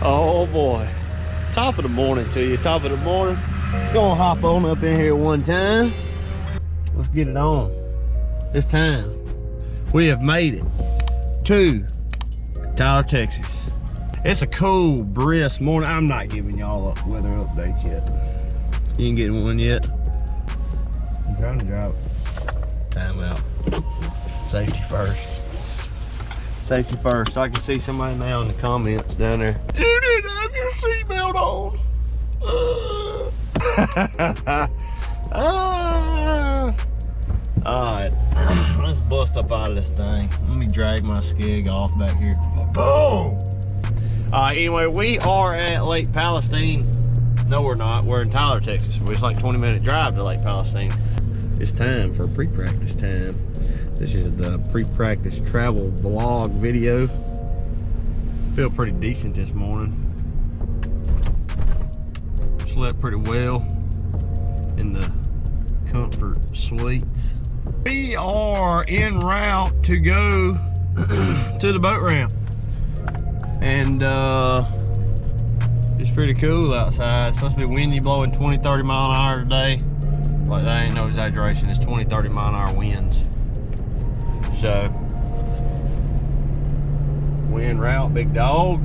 Oh boy. Top of the morning to you, top of the morning. Gonna hop on up in here one time. Let's get it on. This time, we have made it to Tyler, Texas. It's a cool, brisk morning. I'm not giving y'all a weather update yet. You ain't getting one yet? I'm trying to drive. Time out. Safety first. Safety first. I can see somebody now in the comments down there. You didn't have your seatbelt on. Alright, let's bust up out of this thing. Let me drag my skig off back here. Boom! Alright, anyway, we are at Lake Palestine. No, we're not. We're in Tyler, Texas. It's like a 20-minute drive to Lake Palestine. It's time for pre-practice time. This is the pre-practice travel vlog video. Feel pretty decent this morning. Slept pretty well in the comfort suites. We are en route to go to the boat ramp. And it's pretty cool outside. It's supposed to be windy, blowing 20-30 mile an hour today. Like, that ain't no exaggeration. It's 20-30 mile an hour winds. So, we en route, big dog.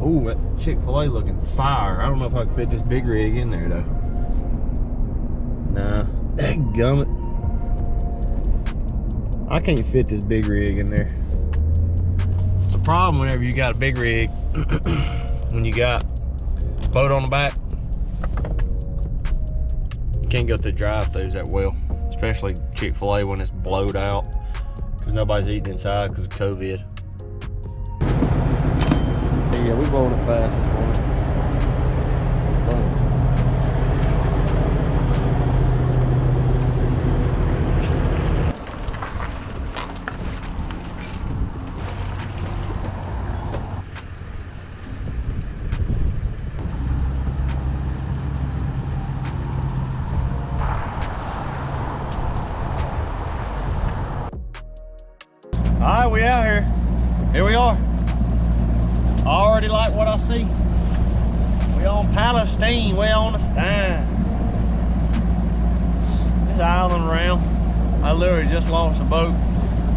Ooh, that Chick-fil-A looking fire. I don't know if I can fit this big rig in there though. Nah, dadgummit. I can't fit this big rig in there. It's a problem whenever you got a big rig, when you got a boat on the back, you can't go through drive-thrus that well, especially Chick-fil-A when it's blowed out, because nobody's eating inside because of COVID. Yeah, we blowing it fast this morning. All right, we out here. Here we are. I already like what I see. We on Palestine, we on the Stein. This island around. I literally just launched a boat.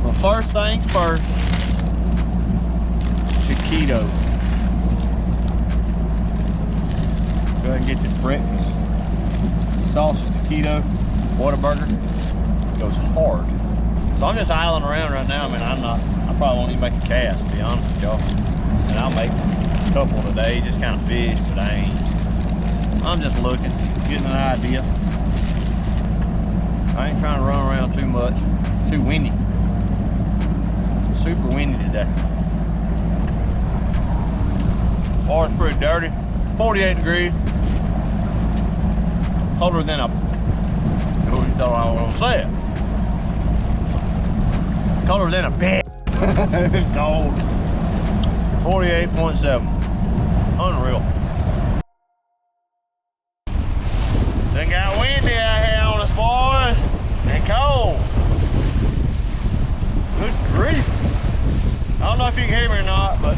Well, first things first, taquito. Go ahead and get this breakfast. Sausage taquito, Whataburger. Goes hard. So I'm just island around right now. I mean, I probably won't even make a cast, to be honest with y'all. And I'll make a couple today, just kind of fish, but I'm just looking, getting an idea. I ain't trying to run around too much. Too windy. Super windy today. Water's pretty dirty. 48 degrees. Colder than a, who thought I was gonna say it? Colder than a bitch. It's cold. 48.7. Unreal. Done got windy out here on us, boys. And cold. Good grief. I don't know if you can hear me or not, but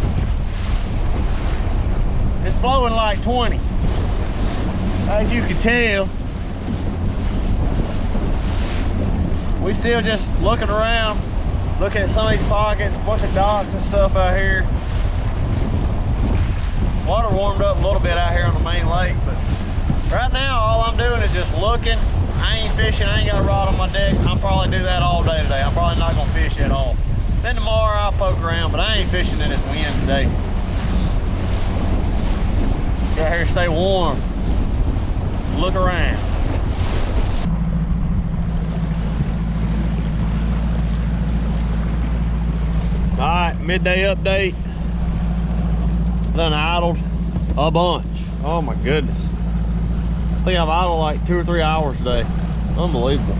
it's blowing like 20. As you can tell. We still just looking around, looking at some of these pockets, a bunch of docks and stuff out here. Water warmed up a little bit out here on the main lake, but right now all I'm doing is just looking. I ain't fishing, I ain't got a rod on my deck. I'll probably do that all day today. I'm probably not gonna fish at all. Then tomorrow I'll poke around, but I ain't fishing in this wind today. Get out here, stay warm. Look around. All right, midday update. Done idled a bunch. Oh my goodness. I think I've idled like 2 or 3 hours today. Unbelievable.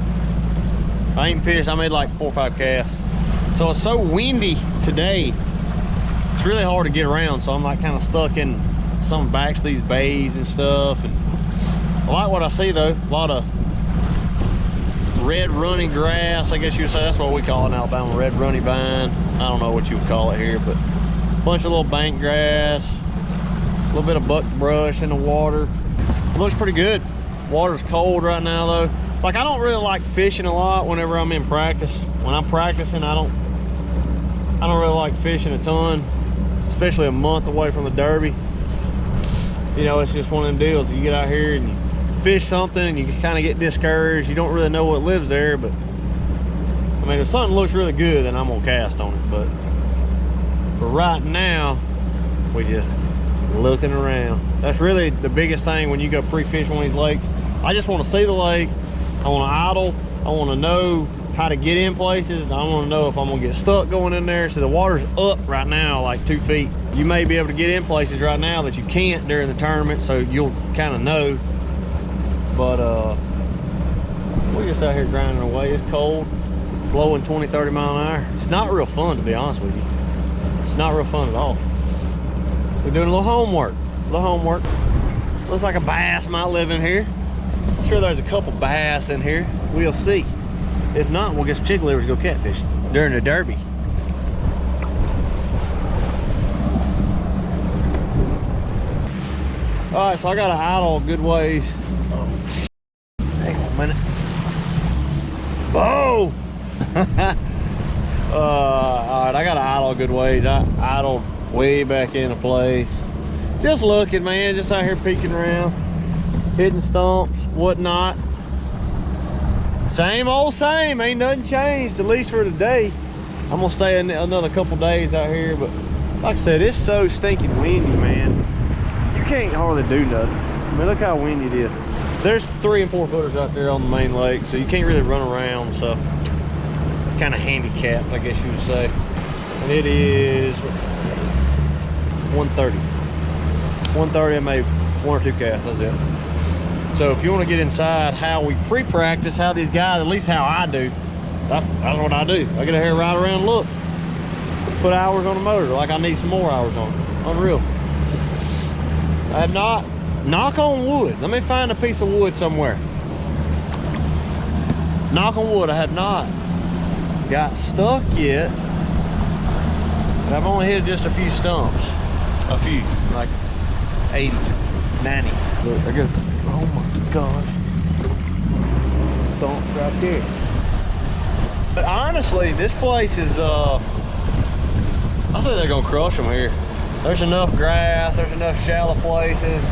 I ain't fished, I made like 4 or 5 casts. So it's so windy today, it's really hard to get around. So I'm like kind of stuck in some backs of these bays and stuff. And I like what I see though, a lot of red runny grass. I guess you would say that's what we call it in Alabama, red runny vine. I don't know what you would call it here, but a Bunch of little bank grass, a little bit of buckbrush in the water. It looks pretty good. Water's cold right now though. Like, I don't really like fishing a lot whenever I'm in practice. When I'm practicing, I don't really like fishing a ton, especially a month away from the Derby. You know, it's just one of them deals. You get out here and you fish something and you kind of get discouraged. You don't really know what lives there, but I mean, if something looks really good, then I'm gonna cast on it. But for right now, we just looking around. That's really the biggest thing when you go pre-fish one of these lakes. I just want to see the lake. I want to idle. I want to know how to get in places. I want to know if I'm gonna get stuck going in there. So the water's up right now like 2 feet. You may be able to get in places right now that you can't during the tournament, so you'll kind of know. But we're just out here grinding away. It's cold, blowing 20-30 mile an hour. It's not real fun, to be honest with you. It's not real fun at all. We're doing a little homework. Looks like a bass might live in here. I'm sure there's a couple bass in here. We'll see. If not, we'll get some chicken livers to go catfish during the Derby. All right, so I got to idle a good ways. Oh, hang on a minute. Oh! All right, I got to idle a good ways. I idled way back into place. Just looking, man, just out here peeking around, hitting stumps, whatnot. Same old same, ain't nothing changed, at least for today. I'm gonna stay another couple days out here, but like I said, it's so stinking windy, man. You can't hardly do nothing. I mean, look how windy it is. There's 3 and 4 footers out there on the main lake, so you can't really run around, so kind of handicapped, I guess you would say. And it is 1:30. 1:30, I made 1 or 2 casts, that's it. So if you want to get inside how we pre-practice, how these guys, at least how I do, that's what I do. I get out here, ride around, look, put hours on the motor, like I need some more hours on it. Unreal. I have not, knock on wood, let me find a piece of wood somewhere. Knock on wood, I have not got stuck yet, but I've only hit just a few stumps. A few, like 80, 90. Look, I go. Oh my gosh. Stumps right there. But honestly, this place is, I think they're gonna crush them here. There's enough grass, there's enough shallow places.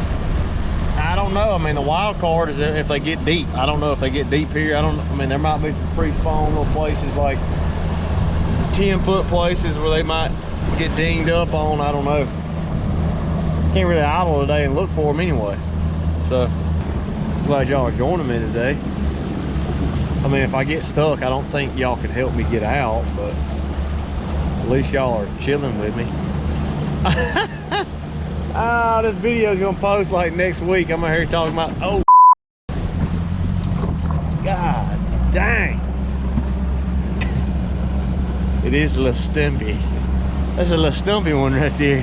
I don't know. I mean, the wild card is if they get deep. I don't know if they get deep here. I mean, there might be some pre-spawn little places, like 10-foot places where they might get dinged up on. I don't know. Can't really idle today and look for them anyway. So glad y'all are joining me today. I mean, if I get stuck, I don't think y'all can help me get out, but at least y'all are chilling with me. Oh, this video is gonna post like next week. I'm out here talking about, oh, God dang. It is a little stumpy. That's a little stumpy one right there.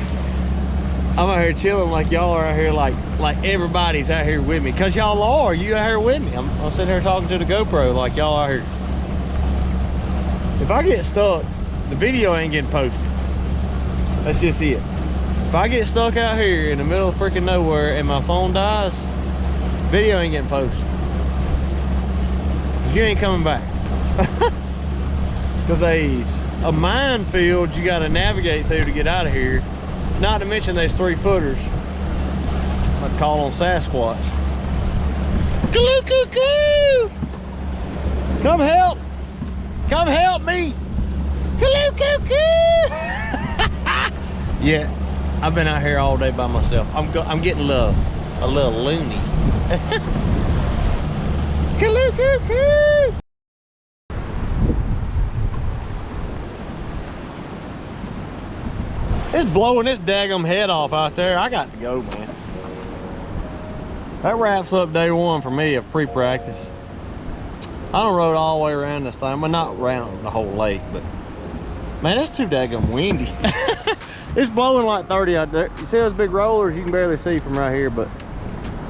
I'm out here chilling like y'all are out here, like everybody's out here with me. Cause y'all are, you out here with me. I'm sitting here talking to the GoPro like y'all out here. If I get stuck, the video ain't getting posted. That's just it. If I get stuck out here in the middle of freaking nowhere and my phone dies, video ain't getting posted. You ain't coming back. Cause there's a minefield you gotta navigate through to get out of here. Not to mention there's 3-footers. I'd call on Sasquatch. Cuckoo! Come help! Come help me! Cuckoo! Yeah, I've been out here all day by myself. I'm getting a little loony. Cuckoo! It's blowing this daggum head off out there. I got to go, man. That wraps up day 1 for me of pre-practice. I done rode all the way around this thing. Well, not around the whole lake, but man, it's too daggum windy. It's blowing like 30 out there. You see those big rollers? You can barely see from right here, but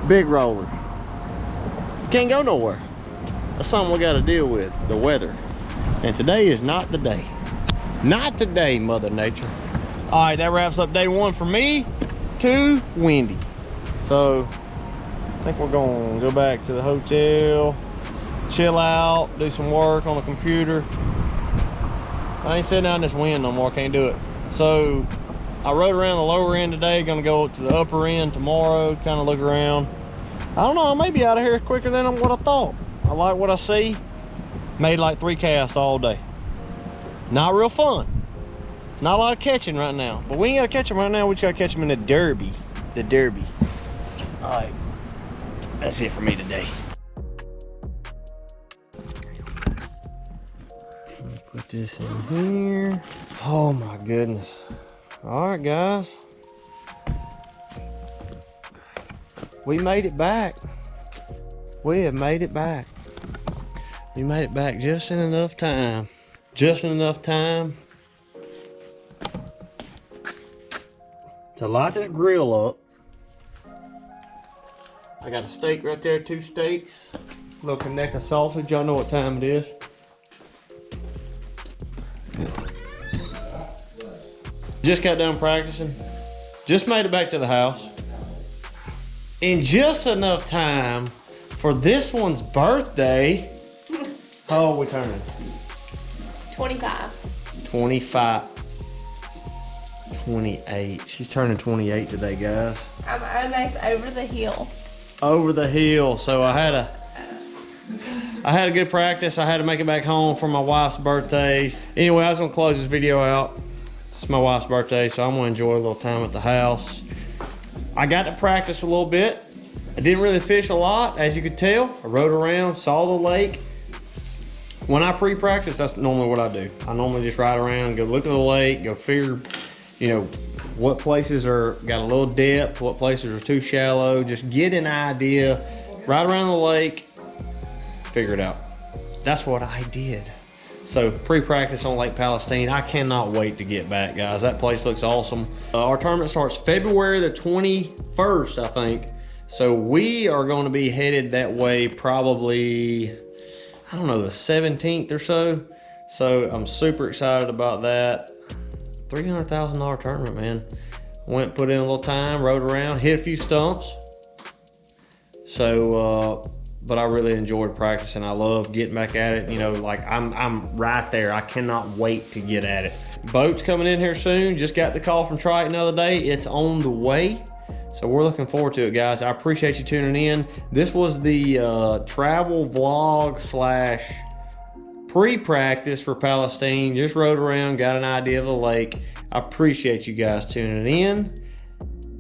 big rollers. Can't go nowhere. That's something we got to deal with, the weather. And today is not the day. Not today, Mother Nature. All right, that wraps up day one for me. Too windy. So I think we're gonna go back to the hotel, chill out, do some work on the computer. I ain't sitting out in this wind no more, can't do it. So I rode around the lower end today, gonna go to the upper end tomorrow, kind of look around. I don't know, I may be out of here quicker than what I thought. I like what I see. Made like 3 casts all day. Not real fun. Not a lot of catching right now, but we ain't gotta catch them right now, we just gotta catch them in the derby. The derby. All right, that's it for me today. Put this in here. Oh my goodness. All right, guys. We made it back. We have made it back. We made it back just in enough time. Just in enough time to light this grill up. I got a steak right there, 2 steaks. A little neck of sausage, y'all know what time it is. Just got done practicing. Just made it back to the house. In just enough time for this one's birthday. How old we turning? 25. 25. 28. She's turning 28 today, guys. I'm almost over the hill. Over the hill. So I had a good practice. I had to make it back home for my wife's birthday. Anyway, I was gonna close this video out. It's my wife's birthday, so I'm gonna enjoy a little time at the house. I got to practice a little bit. I didn't really fish a lot, as you could tell. I rode around, saw the lake. When I pre-practice, that's normally what I do. I normally just ride around, go look at the lake, go figure, you know, what places are got a little depth, what places are too shallow, just get an idea, ride around the lake, figure it out. That's what I did. So pre-practice on Lake Palestine. I cannot wait to get back, guys. That place looks awesome. Our tournament starts February the 21st, I think. So we are going to be headed that way probably, I don't know, the 17th or so. So I'm super excited about that. $300,000 tournament, man. Went, put in a little time, rode around, hit a few stumps. So, but I really enjoyed practicing. I love getting back at it. You know, like I'm right there. I cannot wait to get at it. Boat's coming in here soon. Just got the call from Triton the other day. It's on the way. So we're looking forward to it, guys. I appreciate you tuning in. This was the travel vlog / pre-practice for Palestine. Just rode around, got an idea of the lake. I appreciate you guys tuning in.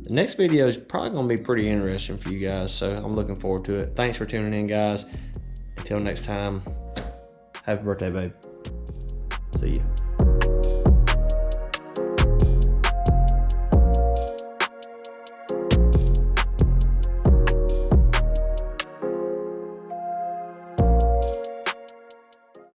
The next video is probably gonna be pretty interesting for you guys, so I'm looking forward to it. Thanks for tuning in, guys. Until next time, happy birthday, babe. See you.